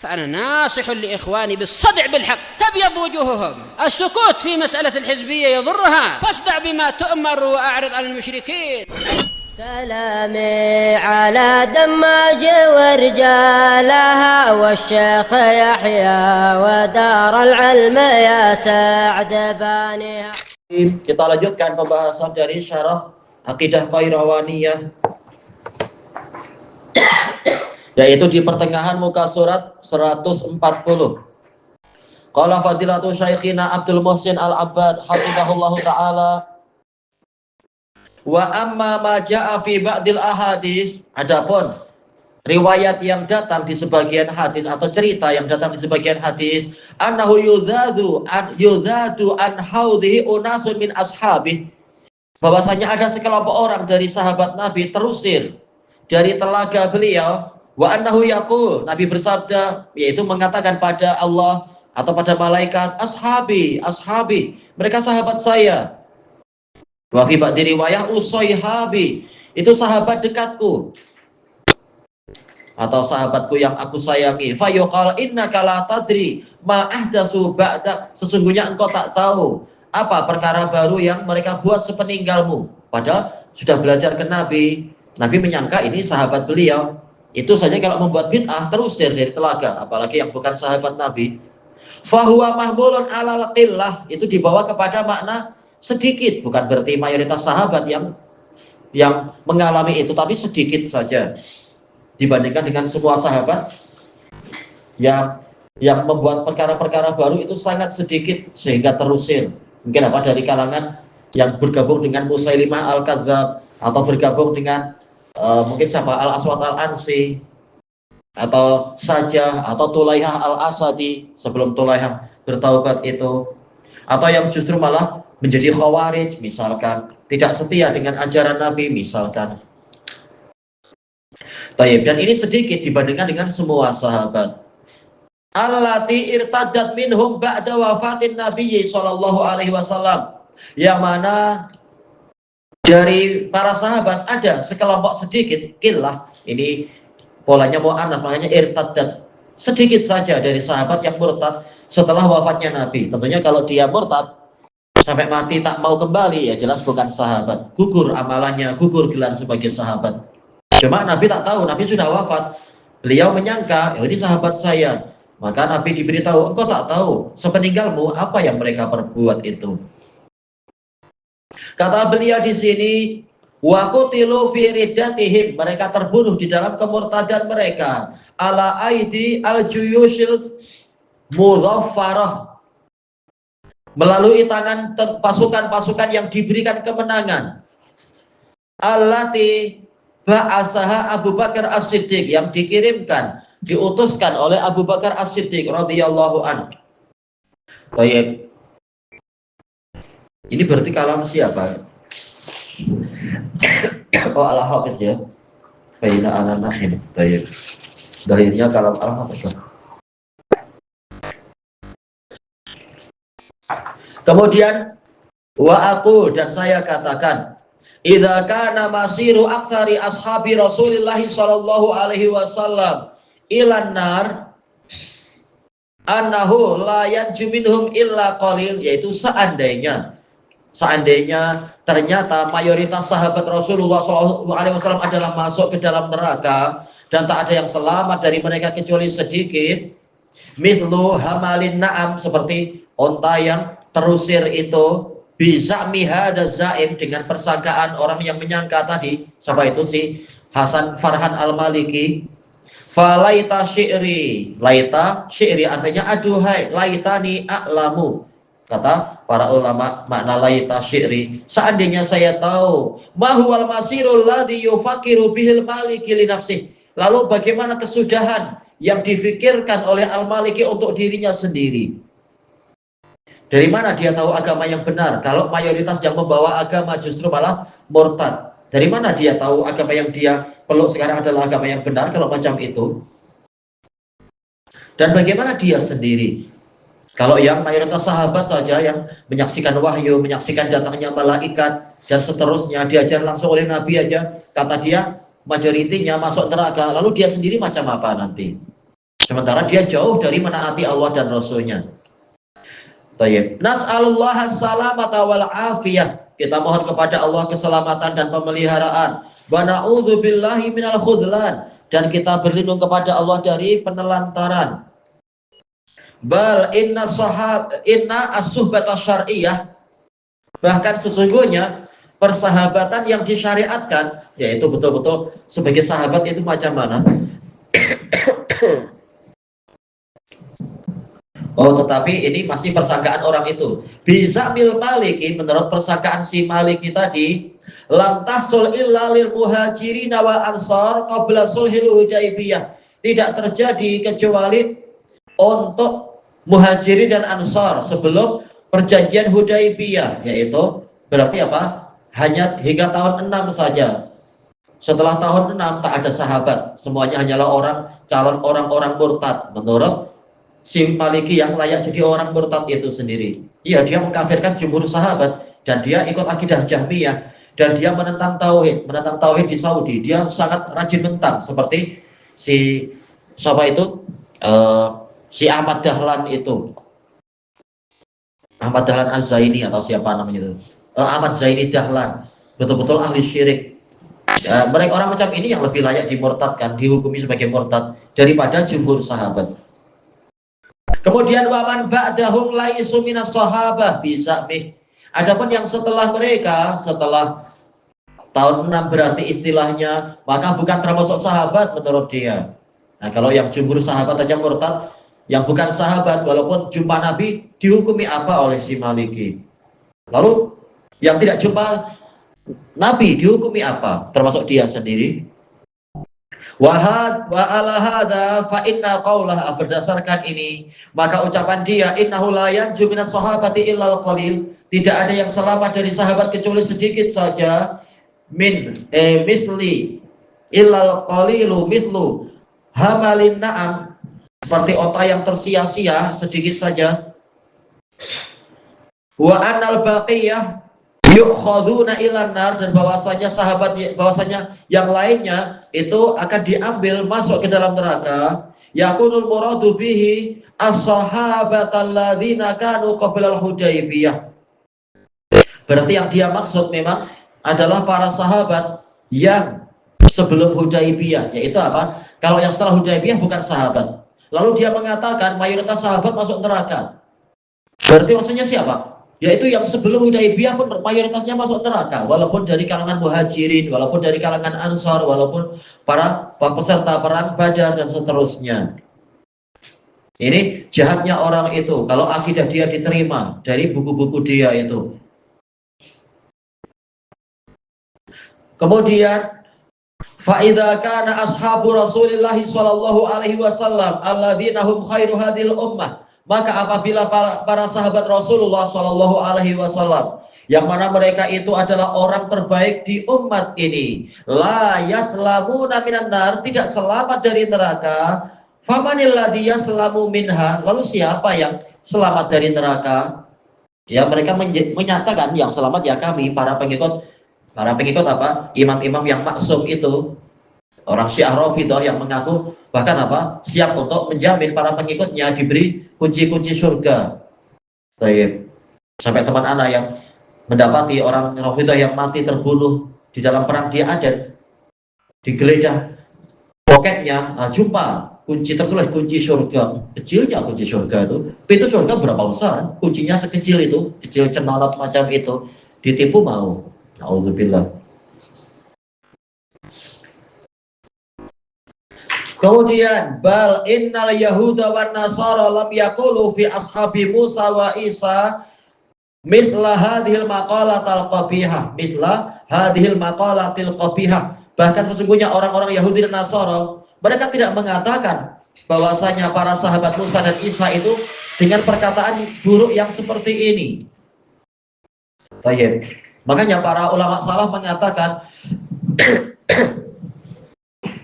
فأنا ناصح لإخواني بالصدع بالحق تبيض وجوههم. السكوت في مسألة الحزبية يضرها، فاصدع بما تؤمر وأعرض عن المشركين. سلامي على دماج ورجالها والشيخ يحيى ودار العلم يا سعد بانيها. Kita lanjutkan pembahasan dari syarah Aqidah Qayrawaniyah, yaitu di pertengahan muka surat 140. Qala fadilatu Syekhina Abdul Muhsin Al-Abbad hafizahullahu taala, wa amma ma jaa fi ba'dil ahadits, adapun riwayat yang datang di sebagian hadis atau cerita yang datang di sebagian hadis, annahu yuzadu an haudhihi unasun min ashabi, bahwasanya ada sekelompok orang dari sahabat Nabi terusir dari telaga beliau. Wa annahu yaqul, Nabi bersabda, yaitu mengatakan pada Allah atau pada malaikat, ashabi, ashabi, mereka sahabat saya. Wa fi ba'di riwayah usayhabi, itu sahabat dekatku atau sahabatku yang aku sayangi. Fa yuqal innaka la tadri ma ahdatsu ba'da, sesungguhnya engkau tak tahu apa perkara baru yang mereka buat sepeninggalmu. Padahal sudah belajar ke Nabi, Nabi menyangka ini sahabat beliau. Itu saja kalau membuat bid'ah terusir dari telaga, apalagi yang bukan sahabat Nabi. Fahuwa mahmulun alal qillah, itu dibawa kepada makna sedikit, bukan berarti mayoritas sahabat yang mengalami itu, tapi sedikit saja dibandingkan dengan semua sahabat yang membuat perkara-perkara baru itu sangat sedikit sehingga terusir. Mungkin apa dari kalangan yang bergabung dengan Musailimah Al-Kadzdzab, atau bergabung dengan mungkin siapa, Al-Aswad Al-Ansi, atau Sajah, atau Tulaihah Al-Asadi sebelum Tulaihah bertaubat itu, atau yang justru malah menjadi khawarij misalkan, tidak setia dengan ajaran Nabi misalkan. Taib, dan ini sedikit dibandingkan dengan semua sahabat. Allati irtaddat minhum ba'da wafatin Nabi sallallahu alaihi wasallam, yang mana dari para sahabat ada sekelompok sedikit, qillah, ini polanya mu'annas, makanya irtaddat, sedikit saja dari sahabat yang murtad setelah wafatnya Nabi. Tentunya kalau dia murtad sampai mati tak mau kembali, ya jelas bukan sahabat, gugur amalannya, gugur gelar sebagai sahabat. Cuma Nabi tak tahu, Nabi sudah wafat, beliau menyangka, ini sahabat saya. Maka Nabi diberitahu, engkau tak tahu sepeninggalmu apa yang mereka perbuat itu. Kata beliau di sini, wa qutilu fi riddatihim, mereka terbunuh di dalam kemurtadan mereka, ala aidi al-juyushil mudhaffarah, melalui tangan pasukan-pasukan yang diberikan kemenangan, allati ba'asaha Abu Bakar As-Siddiq, yang dikirimkan, diutuskan oleh Abu Bakar As-Siddiq radhiyallahu anhu. Baik. Ini berarti kalam siapa? Oh, Al-Hafiz ya. Baina al-Nahim. Baik. Dalilnya kalam Al-Hafiz. Kemudian wa aku, dan saya katakan, idza kana masiru aktsari ashabi Rasulillah sallallahu alaihi wasallam ilan nar annahu la yanju minhum illa qalil, yaitu seandainya ternyata mayoritas sahabat Rasulullah SAW adalah masuk ke dalam neraka dan tak ada yang selamat dari mereka kecuali sedikit, mithlu hamalin na'am, seperti onta yang terusir itu, biza'mi hadza za'im, dengan persangkaan orang yang menyangka tadi, siapa itu, si Hasan Farhan Al-Maliki. Falaita syi'ri, laita syi'ri artinya aduhai, laitani a'lamu, kata para ulama, makna laita syi'ri, seandainya saya tahu, mahuwal masirul ladzi yufakiru bihil maliki li nafsih, lalu bagaimana kesudahan yang difikirkan oleh Al-Maliki untuk dirinya sendiri. Dari mana dia tahu agama yang benar kalau mayoritas yang membawa agama justru malah murtad? Dari mana dia tahu agama yang dia peluk sekarang adalah agama yang benar kalau macam itu? Dan bagaimana dia sendiri? Kalau yang mayoritas sahabat saja yang menyaksikan wahyu, menyaksikan datangnya malaikat dan seterusnya, diajar langsung oleh Nabi aja, kata dia majoritinya masuk neraka, lalu dia sendiri macam apa nanti? Sementara dia jauh dari menaati Allah dan Rasulnya. Baik. Nas'alullah as-salamata wal afiyah. Kita mohon kepada Allah keselamatan dan pemeliharaan. Wa na'udzu billahi minal khudlan, dan kita berlindung kepada Allah dari penelantaran. Bal inna as-suhbata syar'iyyah, bahkan sesungguhnya persahabatan yang disyariatkan, yaitu betul-betul sebagai sahabat itu macam mana? Oh, tetapi ini masih persangkaan orang itu. Bisa mil maliki, menurut persangkaan si maliki tadi, lam tahsul illa lil muhajirin wal ansar qabla sulhil hudaibiyah. Tidak terjadi kecuali untuk muhajirin dan ansar sebelum perjanjian Hudaibiyah, yaitu berarti apa? Hanya hingga tahun 6 saja. Setelah tahun 6 tak ada sahabat, semuanya hanyalah calon orang-orang murtad menurut si Maliki yang layak jadi orang murtad itu sendiri. Iya, dia mengkafirkan jumhur sahabat dan dia ikut akidah Jahmiyah dan dia menentang tauhid di Saudi. Dia sangat rajin mentang seperti si siapa itu? Si Ahmad Dahlan itu. Ahmad Dahlan Az-Zaini atau siapa namanya itu? Ahmad Zaini Dahlan. Betul-betul ahli syirik. Mereka orang macam ini yang lebih layak dimurtadkan, dihukumi sebagai murtad daripada jumhur sahabat. Kemudian waman ba'dahum laisu minas sahabah bisa mih. Adapun yang setelah mereka, setelah tahun 6 berarti istilahnya, maka bukan termasuk sahabat menurut dia. Nah, kalau yang jumhur sahabat aja murtad, yang bukan sahabat walaupun jumpa Nabi dihukumi apa oleh si Maliki? Lalu yang tidak jumpa Nabi dihukumi apa? Termasuk dia sendiri. Wa ala hadza fa inna qaulah, berdasarkan ini maka ucapan dia innahu la yanju minas sahabati illal qalil, tidak ada yang selamat dari sahabat kecuali sedikit saja, misli illal qalilu mithlu hamalin na'am, seperti onta yang tersia-sia sedikit saja. Wa anal baqiyah yu'khaduna ilan nar, dan bahwasanya yang lainnya itu akan diambil masuk ke dalam neraka. Yakunul muradu bihi as-sahabatal ladzina kanu qabla al-Hudaibiyah. Berarti yang dia maksud memang adalah para sahabat yang sebelum Hudaibiyah, yaitu apa? Kalau yang setelah Hudaibiyah bukan sahabat. Lalu dia mengatakan mayoritas sahabat masuk neraka. Berarti maksudnya siapa? Yaitu yang sebelum Hudaibiyah pun mayoritasnya masuk neraka, walaupun dari kalangan muhajirin, walaupun dari kalangan ansar, walaupun para peserta perang Badar dan seterusnya. Ini jahatnya orang itu kalau akidah dia diterima dari buku-buku dia itu. Kemudian fa'idha kana ashabu Rasulillah sallallahu alaihi wasallam alladzina hum khairu hadhil ummah, maka apabila para sahabat Rasulullah Shallallahu Alaihi Wasallam yang mana mereka itu adalah orang terbaik di umat ini, la yaslamuna minan nar, tidak selamat dari neraka, famanil ladzi yaslamu minha, lalu siapa yang selamat dari neraka? Ya, mereka menyatakan yang selamat ya kami, para pengikut apa? Imam-imam yang maksum itu. Orang Syiah Rafidhah yang mengaku bahkan apa? Siap untuk menjamin para pengikutnya diberi kunci-kunci surga. Sampai teman anak yang mendapati orang Rafidhah yang mati terbunuh di dalam perang di Aden, digeledah poketnya, jumpa kunci tertulis kunci surga. Kecilnya kunci surga itu. Pintu surga berapa besar? Kuncinya sekecil itu, kecil cenolot macam itu. Ditipu mau. Auzubillah. Kemudian bal innal yahuda wan nasara lam yaqulu fi ashabi Musa wa Isa mithla hadhil maqalatil qabihah. Bahkan sesungguhnya orang-orang Yahudi dan Nasara mereka tidak mengatakan bahwasanya para sahabat Musa dan Isa itu dengan perkataan buruk yang seperti ini. Baik. Makanya para ulama salaf mengatakan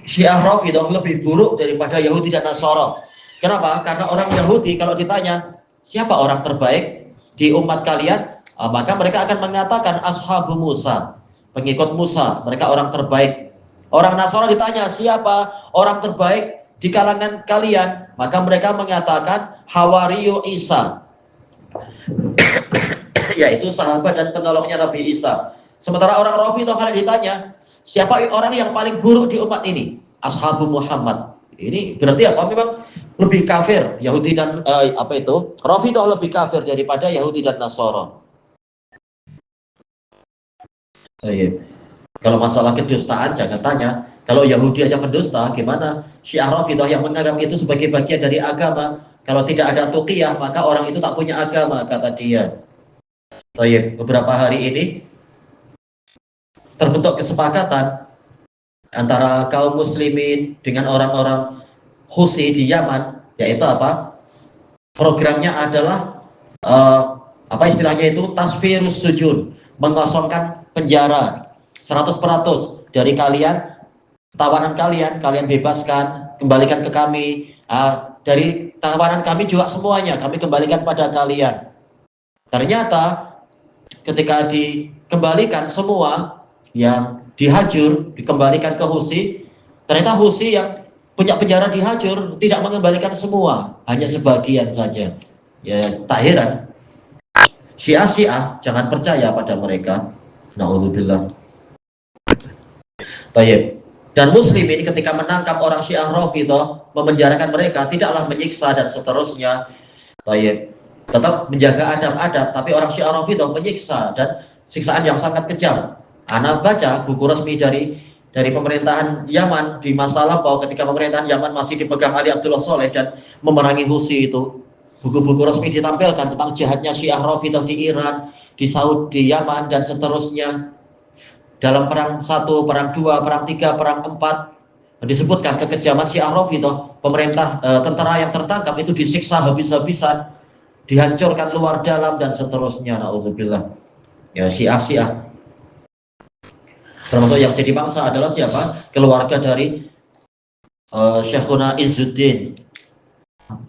Syiah Rafidhah lebih buruk daripada Yahudi dan Nasara. Kenapa? Karena orang Yahudi kalau ditanya siapa orang terbaik di umat kalian, maka mereka akan mengatakan ashabu Musa, pengikut Musa, mereka orang terbaik. Orang Nasara ditanya siapa orang terbaik di kalangan kalian, maka mereka mengatakan Hawariyu Isa, yaitu sahabat dan penolongnya Nabi Isa. Sementara orang Rafidhah kalau ditanya, siapa orang yang paling buruk di umat ini? Ashabu Muhammad. Ini berarti apa? Memang lebih kafir Yahudi dan Rafidhah lebih kafir daripada Yahudi dan Nasara. Kalau masalah kedustaan jangan tanya. Kalau Yahudi aja mendusta, gimana Syiah Rafidhah yang menganggap itu sebagai bagian dari agama? Kalau tidak ada tuqiyah, maka orang itu tak punya agama, kata dia. Beberapa hari ini terbentuk kesepakatan antara kaum muslimin dengan orang-orang Husi di Yaman, yaitu apa? Programnya adalah istilahnya itu tasfirus sujud, mengosongkan penjara 100% dari kalian, tawanan kalian bebaskan, kembalikan ke kami. Dari tawanan kami juga semuanya kami kembalikan pada kalian. Ternyata ketika dikembalikan semua yang dihajur dikembalikan ke Husi, ternyata Husi yang punya penjara dihajur tidak mengembalikan semua, hanya sebagian saja. Ya tak heran. Syiah jangan percaya pada mereka. Na'udzubillah. Dan muslimin ketika menangkap orang Syiah Rafidhah, memenjarakan mereka, tidaklah menyiksa dan seterusnya. Tetap menjaga adab-adab, tapi orang Syiah Rafidhah menyiksa dan siksaan yang sangat kejam. Ana baca buku resmi dari pemerintahan Yaman di masa lampau ketika pemerintahan Yaman masih dipegang Ali Abdullah Saleh dan memerangi Husi itu. Buku-buku resmi ditampilkan tentang jahatnya Syiah Rafidhah di Iran, di Saudi, di Yaman dan seterusnya. Dalam perang 1, perang 2, perang 3, perang 4 disebutkan kekejaman Syiah Rafidhah. Pemerintah tentara yang tertangkap itu disiksa habis-habisan, dihancurkan luar dalam dan seterusnya. Na'udzubillah. Ya Syiah. Termasuk yang jadi bangsa adalah siapa? Keluarga dari Syekhuna Izzuddin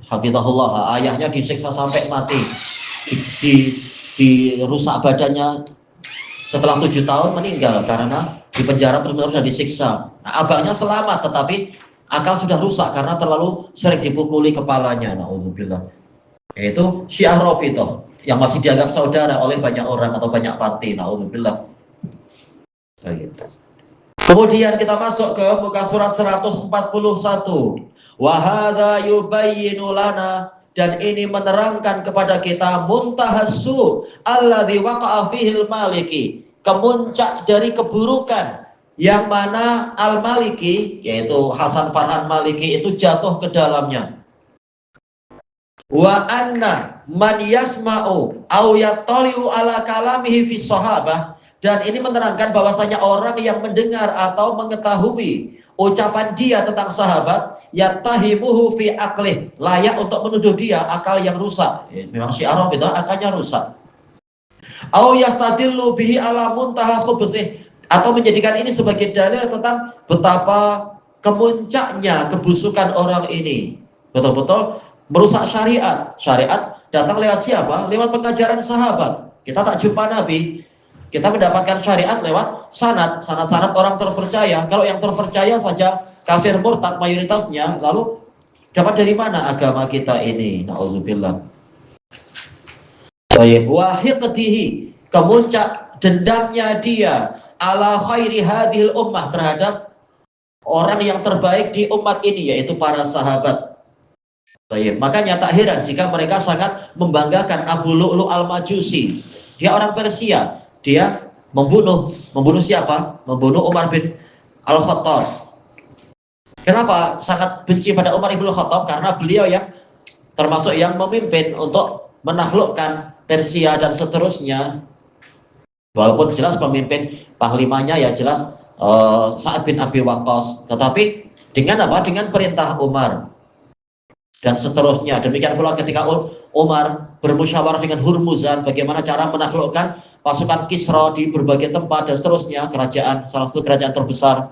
Hafizahullah. Ayahnya disiksa sampai mati, dirusak badannya. Setelah 7 tahun meninggal karena dipenjara terus-menerus dan disiksa. Nah, abangnya selamat tetapi akal sudah rusak karena terlalu sering dipukuli kepalanya. Na'udzubillah. Yaitu Syiah Rafidhah yang masih dianggap saudara oleh banyak orang atau banyak partai. Na'udzubillah. Kemudian kita masuk ke muka surat 141. Wa hadza yubayyinu lana, dan ini menerangkan kepada kita muntahassu alladzi waqa'a fihil maliki, kemuncak dari keburukan yang mana Al-Maliki, yaitu Hasan Farhan Maliki itu jatuh ke dalamnya. Wa anna man yasma'u aw yattali'u ala kalamihi fi sahabah, dan ini menerangkan bahwasanya orang yang mendengar atau mengetahui ucapan dia tentang sahabat, yattahimuhu fi aqlih, layak untuk menuduh dia akal yang rusak. Memang Syiah Rafidhah akalnya rusak. Au yastadillu bihi ala muntaha khubsih, atau menjadikan ini sebagai dalil tentang betapa kemuncaknya kebusukan orang ini. Betul-betul merusak syariat. Syariat datang lewat siapa? Lewat pengajaran sahabat. Kita tak jumpa Nabi, kita mendapatkan syariat lewat sanad orang terpercaya. Kalau yang terpercaya saja kafir murtad mayoritasnya, lalu dapat dari mana agama kita ini? Na'udzubillah. Wa hiqdihi, kemuncak dendamnya dia ala khairi hadhil ummah, terhadap orang yang terbaik di umat ini, yaitu para sahabat. Makanya tak heran jika mereka sangat membanggakan Abu Lu'lu' al-Majusi. Dia orang Persia. Dia membunuh siapa? Membunuh Umar bin Al-Khattab. Kenapa sangat benci pada Umar bin Al-Khattab? Karena beliau yang termasuk yang memimpin untuk menaklukkan Persia dan seterusnya. Walaupun jelas pemimpin panglimanya ya jelas Sa'ad bin Abi Waqqas, tetapi dengan apa? Dengan perintah Umar dan seterusnya. Demikian pula ketika Umar bermusyawarah dengan Hurmuzan bagaimana cara menaklukkan pasukan Kisra di berbagai tempat dan seterusnya, salah satu kerajaan terbesar.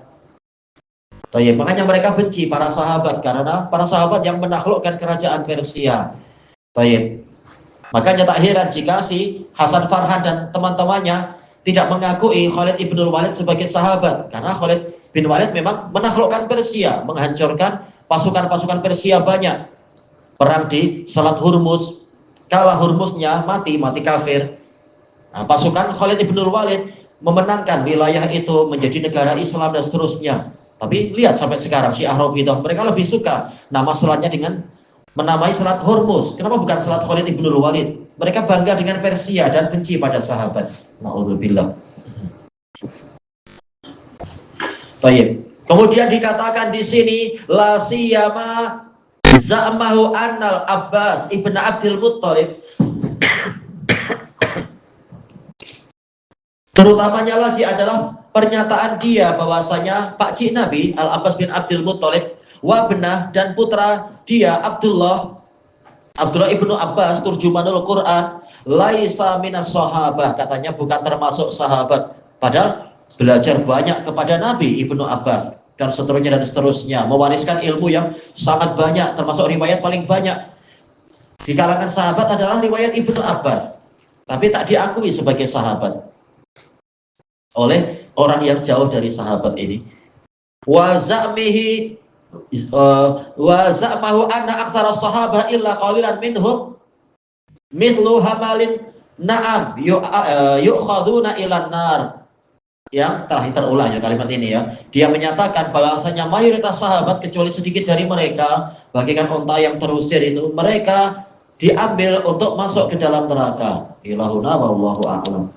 Makanya mereka benci para sahabat karena para sahabat yang menaklukkan kerajaan Persia. Makanya tak heran jika si Hasan Farhan dan teman-temannya tidak mengakui Khalid ibn Walid sebagai sahabat, karena Khalid bin Walid memang menaklukkan Persia, menghancurkan pasukan-pasukan Persia banyak. Perang di Selat Hormuz, kalah Hormuznya, mati kafir. Nah, pasukan Khalid ibn Walid memenangkan wilayah itu menjadi negara Islam dan seterusnya. Tapi lihat sampai sekarang Syiah Rafidhah mereka lebih suka nama selatnya dengan menamai Selat Hormuz. Kenapa bukan Selat Khalid ibn Walid? Mereka bangga dengan Persia dan benci pada sahabat. Na'udzubillah. Baik. Kemudian dikatakan di sini la siyama za'mahu annal Abbas ibn Abdul Muttalib, terutamanya lagi adalah pernyataan dia bahwasanya pakcik Nabi Al-Abbas bin Abdul Muttalib wabnah dan putra dia Abdullah ibnu Abbas turjumanul Quran laisa minas sahabah, katanya bukan termasuk sahabat, padahal belajar banyak kepada Nabi Ibnu Abbas dan seterusnya, mewariskan ilmu yang sangat banyak, termasuk riwayat paling banyak di kalangan sahabat adalah riwayat Ibnu Abbas, tapi tak diakui sebagai sahabat oleh orang yang jauh dari sahabat ini. Wa za'mahu anna aktsara sahabah illa qalilan minhum mithlu hamalin na'am yu'khaduna ilan nar. Yang telah terulang ya kalimat ini ya. Dia menyatakan bahwasanya mayoritas sahabat kecuali sedikit dari mereka bagaikan unta yang terusir itu, mereka diambil untuk masuk ke dalam neraka. Ilahuna wallahu a'lam.